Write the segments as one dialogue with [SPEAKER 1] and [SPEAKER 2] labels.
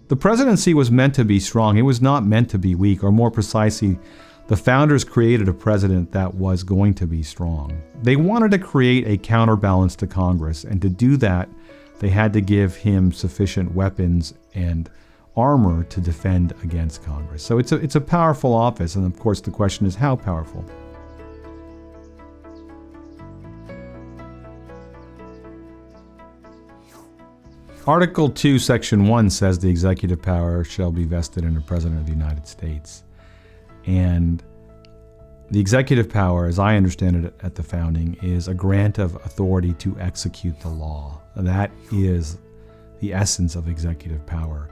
[SPEAKER 1] The presidency was meant to be strong. It was not meant to be weak, or more precisely, the founders created a president that was going to be strong. They wanted to create a counterbalance to Congress, and to do that, they had to give him sufficient weapons and armor to defend against Congress. So it's a powerful office, and of course the question is how powerful. Article 2, Section 1 says the executive power shall be vested in the President of the United States. And the executive power, as I understand it at the founding, is a grant of authority to execute the law. That is the essence of executive power.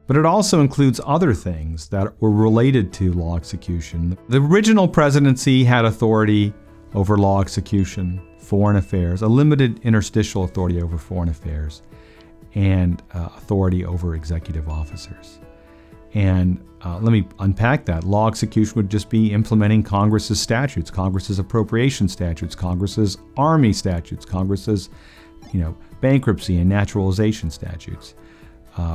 [SPEAKER 1] But it also includes other things that were related to law execution. The original presidency had authority over law execution, foreign affairs, a limited interstitial authority over foreign affairs, and authority over executive officers. And let me unpack that. Law execution would just be implementing Congress's statutes, Congress's appropriation statutes, Congress's army statutes, Congress's bankruptcy and naturalization statutes.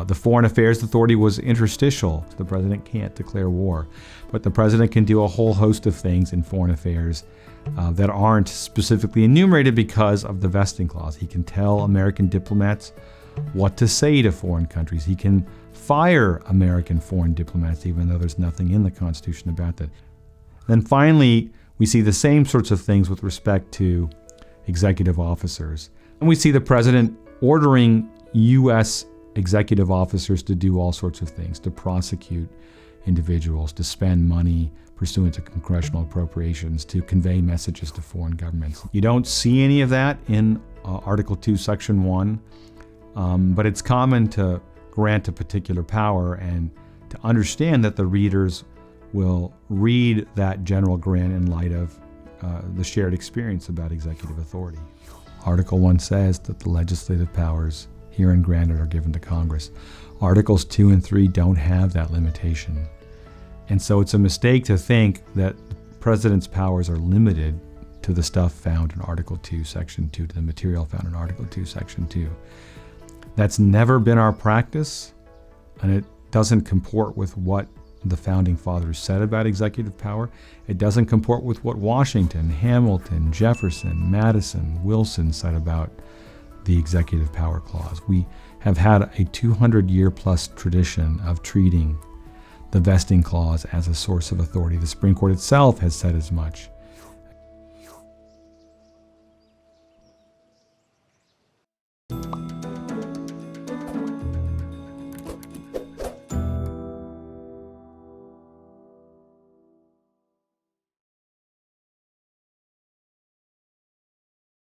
[SPEAKER 1] The foreign affairs authority was interstitial. The president can't declare war, but the president can do a whole host of things in foreign affairs that aren't specifically enumerated because of the vesting clause. He can tell American diplomats what to say to foreign countries. He can fire American foreign diplomats, even though there's nothing in the Constitution about that. Then finally, we see the same sorts of things with respect to executive officers. And we see the president ordering U.S. executive officers to do all sorts of things, to prosecute individuals, to spend money pursuant to congressional appropriations, to convey messages to foreign governments. You don't see any of that in Article 2, Section 1. But it's common to grant a particular power and to understand that the readers will read that general grant in light of the shared experience about executive authority. Article 1 says that the legislative powers herein granted are given to Congress. Articles 2 and 3 don't have that limitation. And so it's a mistake to think that the president's powers are limited to the stuff found in Article 2, Section 2, to the material found in Article 2, Section 2. That's never been our practice, and it doesn't comport with what the founding fathers said about executive power. It doesn't comport with what Washington, Hamilton, Jefferson, Madison, Wilson said about the executive power clause. We have had a 200-year plus tradition of treating the vesting clause as a source of authority. The Supreme Court itself has said as much.